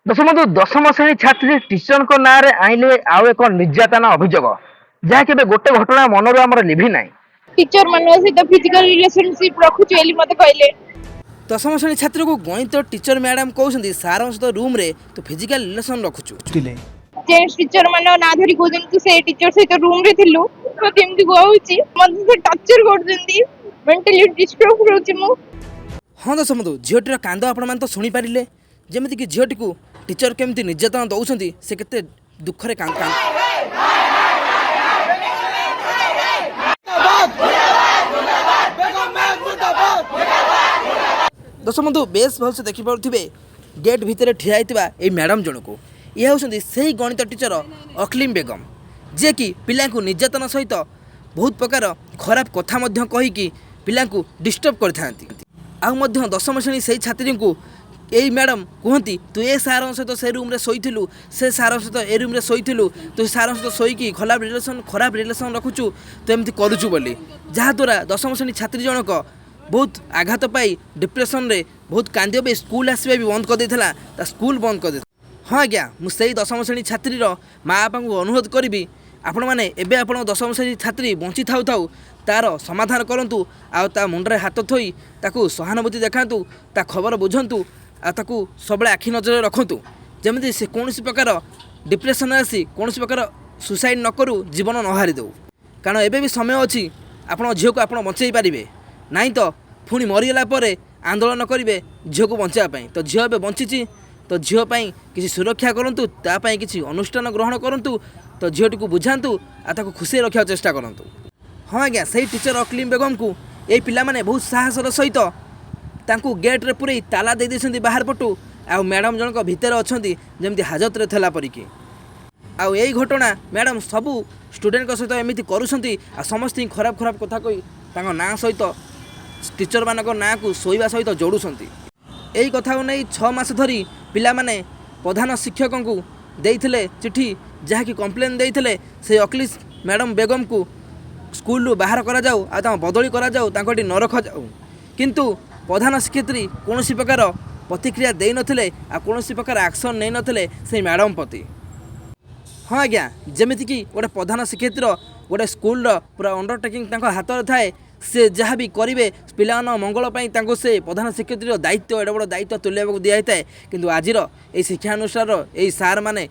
दशमलव दशम श्रेणी छात्री टीचर नाँ में आईले आउ एक निर्यातना अभियोग जहाँ के गोटे घटना मनर आम लिभि ना टीचर मान सहित फिजिकल रिलेशनशिप रखुची बोली मते कहले। दशम श्रेणी छात्र को गणित टीचर मैडम कहते सार सहित रूम रे तो फिजिकल रिलेशन रखुचु जेंट्स टीचर मान ना धरी कहते तू से टीचर सहित रूम रे थिलु तो केमती कहउची मते से टॉर्चर करजंदी मेंटली डिस्टर्ब होउची मु। हाँ दशमलव झीटीर कांद आपण मैंने तो शुणी पारे जमीक झीटी को टीचर केमती निर्यातना दौरान से केते दुखरे कांद दशमलव बेस भलसे देखिपे गेट भितर ठिया ये मैडम जन को यह होती से गणित टीचर अक्लीम बेगम जे कि पिला निर्यातना सहित बहुत प्रकार खराब कथा कहीकि पिला डिस्टर्ब कर दशम श्रेणी से छात्री को यही मैडम कहती तू ए सार सहित से रूम रे शोलु से सार सहित ए रूम रे शोलु तू सार सहित शोक खराब रिलेसन रखुचु तो एमती करुचु बोली जहाँद्वारा दशम श्रेणी छात्री जनक बहुत आघात पाई डिप्रेशन रे बहुत कांदी भी स्कूल आसवा भी बंद कर देता स्कूल बंद कर देता। हाँ आज्ञा मुझे दशम श्रेणी छात्री माँ बापा को अनुरोध करी आपण मैंने एवं आप दशम श्रेणी छात्री बंची थाउ थाउ तार समाधान करूँ आ मुंडे हाथ थोई ताकू सहानुभूति देखातु ता खबर बुझंतु ताकू सब आखि नजर रखु जमी से कौन प्रकार डिप्रेशन आसी कौन प्रकार सुसाइड न करू जीवन न हारी दो कारण एबे भी समय अच्छी आपण झील को आप बचाई पारे नाई तो पुणी मरीगला आंदोलन करेंगे झील को बचाई तो झील ए बंची तो झील किसी सुरक्षा करूँ तापाई किसी अनुष्ठान ग्रहण करूँ तो झीलटी को बुझातु आ खुशी रखा चेष्टा करूँ। हाँ आज्ञा से टीचर अक्लीम बेगम को ये पिला माने बहुत साहसर सहित तांकू गेट रे पूरे ताला दे देछंती बाहर पटू आ मैडम जनक भितर अछंती जेमती हाजत रे थला परिकी आ यही घटना मैडम सबू स्टूडेंट सहित एमती करुछंती आ समस्त खराब खराब कथा कही तांको ना सहित टीचर मानक ना को सोइबा सहित जोड़ुछंती। यही कथा को नहीं 6 मास धरी पिला माने प्रधान शिक्षक को देइथिले चिट्ठी जहाँकि कंप्लेन देइथिले से अक्लीम मैडम बेगम को स्कूल बाहर करा जाऊ आ बदली करा जाऊ तांकोटी न रखा जाऊ किंतु प्रधान शिक्षयित्री कौन प्रकार प्रतिक्रिया दे नथिले आ कौन प्रकार एक्शन नहीं नथिले से मैडम प्रति। हाँ आज्ञा जमीती कि गोटे प्रधान शिक्षयित्री गोटे स्कूल पूरा अंडरटेकिंग हाथ में थाए से जहाँ भी करेंगे पिला मंगल से प्रधान शिक्षयित्री दायित्व एडे बड़ दायित्व तुलाइवा दिखाई थाए किंतु आजिर ये शिक्षानुष्ठान यही सार माने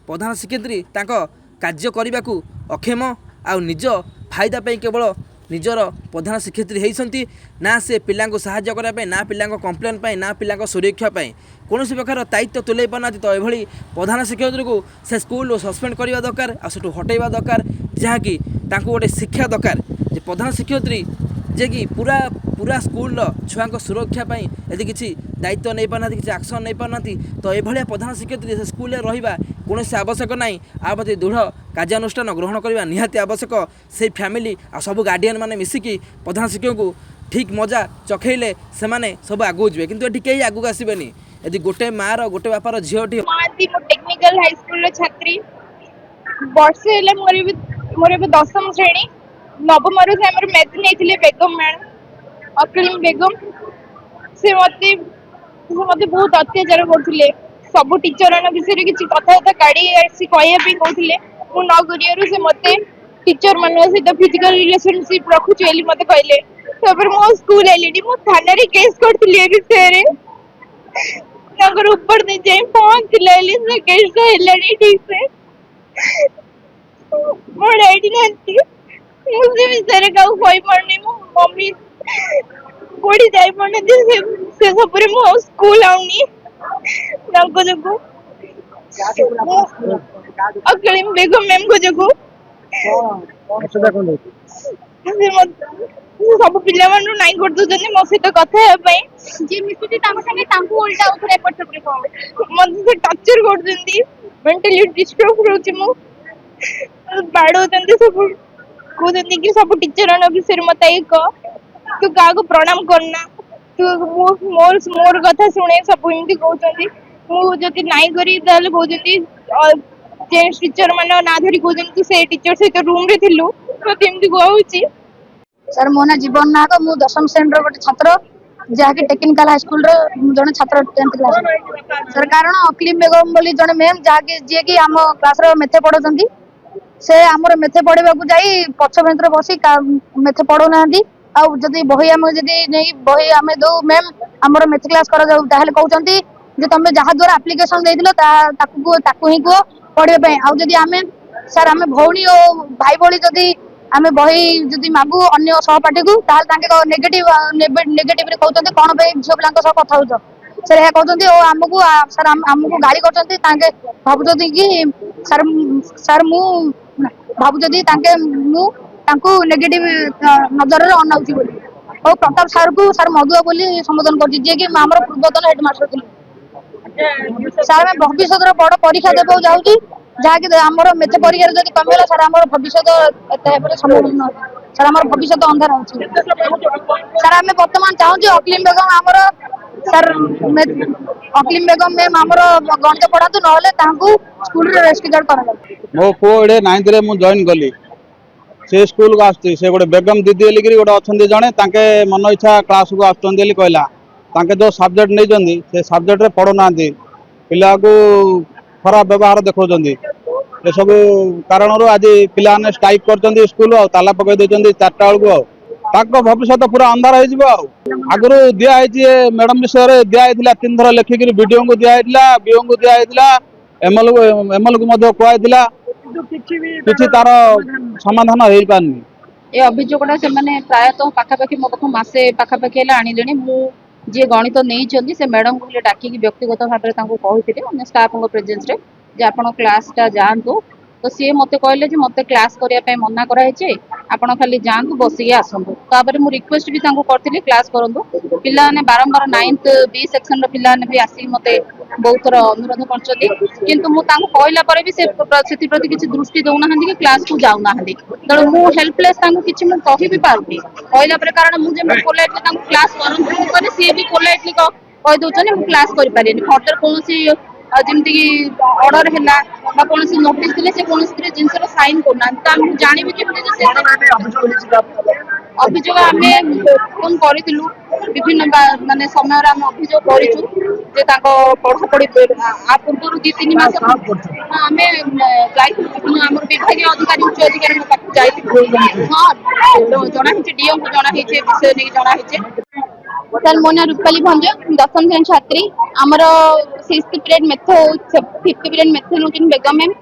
प्रधान शिक्षयित्री कार्य करने को अक्षम आ निज फायदा केवल निजर प्रधान शिक्षयित्री होती ना से पिला साहाय्य करने ना पिला कंप्लेन ना पिला सुरक्षा कौन प्रकार दायित्व तुलाई पाना तो यह प्रधान शिक्षयित्री को से स्कूल सस्पेंड करने दरकार आ हटेवा दरकार जहाँकि गोटे शिक्षा दरकार जे प्रधान शिक्षयित्री जे कि पूरा पूरा स्कूल छुआ सुरक्षा यदि किसी दायित्व नहीं पाना किसी एक्शन नहीं पाना तो यह प्रधान शिक्षयित्री स्कूल रहा कौन आवश्यक ना आ प्रति दृढ़ कार्यानुष्ठान ग्रहण करने निहाती आवश्यक से फैमिली आ सब गार्डियन मैंने मिसिकी प्रधान शिक्षक को ठीक मजा चखेले से माने सब आगू जी किंतु ये कहीं आगू आसबेनी यदि गोटे माँ गोटे बापार झीटी टेक्निकल हाई स्कूल छात्री वर्षे मोर दशम श्रेणी नवम से आम मैथ नहीं बेगम मैडम अक्लीम बेगम से मते बहुत अत्याचार करते सब टीचर विषय किसी कथा काढ़ी कहवाई कहते न कर से मत टीचर मान सहित फिजिकल रिलेशनशिप रखुची बोली मते कहले मो स्कूल आईली मो थाना रे केस करथिली ए विषय नगर ऊपर नहीं जाए पहुंचले से केस हेलानी ठीक से मो डैडी नंती मुझे विषय का कोई पड़नी मो मम्मी कोड़ी जाई पड़ने से सब रे मो स्कूल आउनी नंको जको अक्लीम बेगम मैम को जको सब पिला मानु नाइ कर दउछन मो सहित कथा हेबई जे मिसुती ताको संगे तांको उल्टा उथरे एपट सेपट को मन से टॉर्चर करजंती मेंटली डिस्टर्ब होउची मो बाडो जंती सब को जंती कि सब टीचर न विषय मत एक तू का को प्रणाम करना तू मोर कथा सुने सब एमती कहउछंती मु जति नाइ करी ताले कहउछंती जे टीचर मान ना धरी कहउछंती से टीचर सहित रूम रे थिलु तो केमती कहउची सर मो ना जीवन ना तो मु दशम श्रेणी गोटे छात्र जहाँकि टेक्निकल हाई स्कूल जड़े छात्र 10th क्लास सर कारण अक्लिम बेगम बोली जड़े मैम जहाँकि जी की आम क्लास मेथे पढ़ाऊँ से आमर मेथे पढ़ा जाई पछ बेंच बसी मेथे पढ़ाऊना आदि बही आम जदि नहीं बही आम दो मैम आमर मेथ क्लास कर कहते जे तुम जहाँ द्वारा आप्लिकेसन देता ही कह पढ़ाई आदि आम सर आम भौणी और भाई भाई जदि आम बही जदि मागु अन्य सहपाठी को नेगेटिव नेगेटिव कहते कौन भाई झील पिला कथा हो सर यह कहते और आमको सर आमको गाड़ी करते भावुं कि सर सर मु भावुं नेगेटिव नजर अनाऊँगी और प्रताप सार को सर मधुआ बोली संबोधन कर कि आम पूर्वतन हेडमास्टर थे सर आम भविष्य बड़ परीक्षा देवा जाऊँ जहाँकि आमर मेथ परीक्षा जब कमिगला सर आम भविष्य संभावना सर आम भविष्य अंधार हो सर आम बर्तमान चाहूँ अक्लिम बेगम आमर सर अक्लिम बेगम मैम आमर गणित पढ़ातु ना स्कूल रेस्क्यू कर मो पु ये 9th रे मु जॉइन कली से स्कूल को आसती से गोटे बेगम दीदी बोलिकी गोटे अच्छा जड़े ताके मन इच्छा क्लास को आसुँच कहला ताके जो सब्जेक्ट नहीं से सब्जेक्ट रे पढ़ुना पिला को खराब व्यवहार देखा ये सब कारण आज पिला स्ट्राइक कर स्कूल ताला पकई देते 4टा बेलू भविष्य पूरा अंधार हो आगु दिखाई मैडम विषय में दिखाई 3 थर लिखिक विडीओ को दिखाई बीओ को दिखाई एमएल को कहला किसी तार समाधान हो पारनी ए अभियोगटा से प्रायतः पाखापाखि मो पाख मसे पाखापाखि आनिले मु जी गणित नहीं से मैडम को डाकिक व्यक्तिगत भाव में कहते स्टाफ प्रेजेंस रे जे आपण क्लासटा जातु तो सी मत कहले मत क्लास करने मना कराई आपण खाली जातु बसिक आसतु तापर मुझे रिक्वेस्ट भी करी क्लास करूँ पाने बारंबार 9th B सेक्शन पाने भी आसिक मत बहुत थर अनुरोध कर भी से प्रति किसी दृष्टि दौना कि क्लास को जाऊना तेणु मु हेल्पलेस किसी कहि भी पारुनी कहला कारण मुझे पोलाइटली क्लास करूँ सी भी पोलाइटली कहीदे क्लास कर फर्दर कौन जमती ऑर्डर है कौन नोटिस थे कौन जिन साइन करना जानवी अभियोग आम फोन करूँ विभिन्न मानने समय आम अभियोग करूँ पढ़ापढ़ी आ पूर्व 2-3 मास आम आम विभाग अधिकारी उच्च अधिकारी जाइए हाँ जनाई डीओ को जनाई विषय नहीं जनाई सर मो ना रूपाली भंज 10th श्रेणी छात्री आमर 6th period math 5th period math नौन बेगम मैम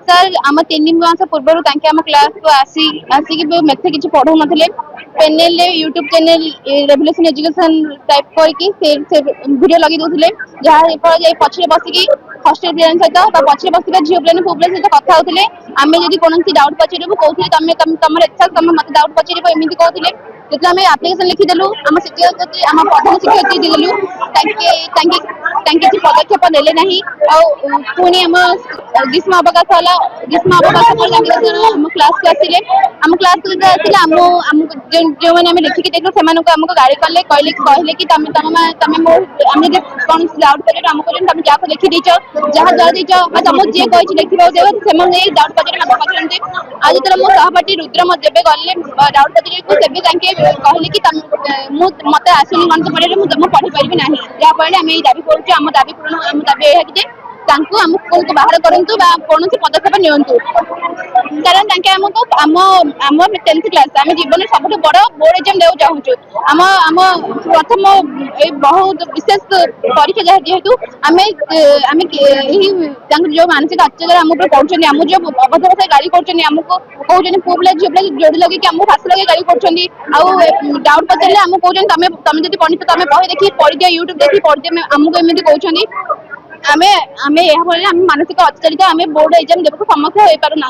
सर आम 3 मास पूर्व आम क्लास को आसिक मेथ किसी पढ़ाऊ ना panel YouTube channel revolution education type करके वीडियो लगे दूसरे जहाँ पछे बसिकी हस्टेल पिला सहित पछे बसिका झील पिला पुओ पिला सहित कथा होते आम जब कौन डाउट पचारू कहते तुम तुम मत डाउट पचार एमती कहते जो आम आप्लिकेसन लिखिदेलु आम शिक्षक आम प्रधान शिक्षक देलु किसी पदक्षेप नेले ना पुणी आम ग्रीष्म अवकाश है ग्रीष्म अवकाश पर आम क्लास को आसिले आम क्लास को आम जो मैंने लिखिकी देखो से आमको गाड़ी कले कहले कि आम जब कौन डाउट पचार आम कह तुम जहाँ लिखिदेच जहाँ जहाँ देच तुम जी कही लिखा से डाउट पचार मत पचारते आज जो मो सहपाठी रुद्र मत जब गले डाउट पचार तेज कहले कि मत आसुनी गणित पढ़ाई मुझे पढ़ी पारि ना जहाँफल आम ये दाबी करुँ आम दाबी पूरण आम दाबी यह आम स्कूल को बाहर करूँ कौन पदक्षेप नियंतु कारण आमको आम 10th क्लास आम जीवन सब बड़ बोर्ड एग्जाम देवा चाहूँ आम आम प्रथम बहुत विशेष परीक्षा जहाँ जेहेतु आम जो मानसिक अत्याचार आम पढ़ुं आम जो अभद्र भाषा गाड़ी करमको कहते पुओ पिला झील पिला जोड़ी लगे आमको फांस लगे गाड़ी कर डाउट पचारे आम कहते तुम जब पढ़ी तुम बही देखिए पढ़ी दिया यूट्यूब देखिए पढ़ी दिया आमको एमती कहते आम मानसिक अत्याचारित आम बोर्ड एग्जाम देवक समक्ष हो पार ना।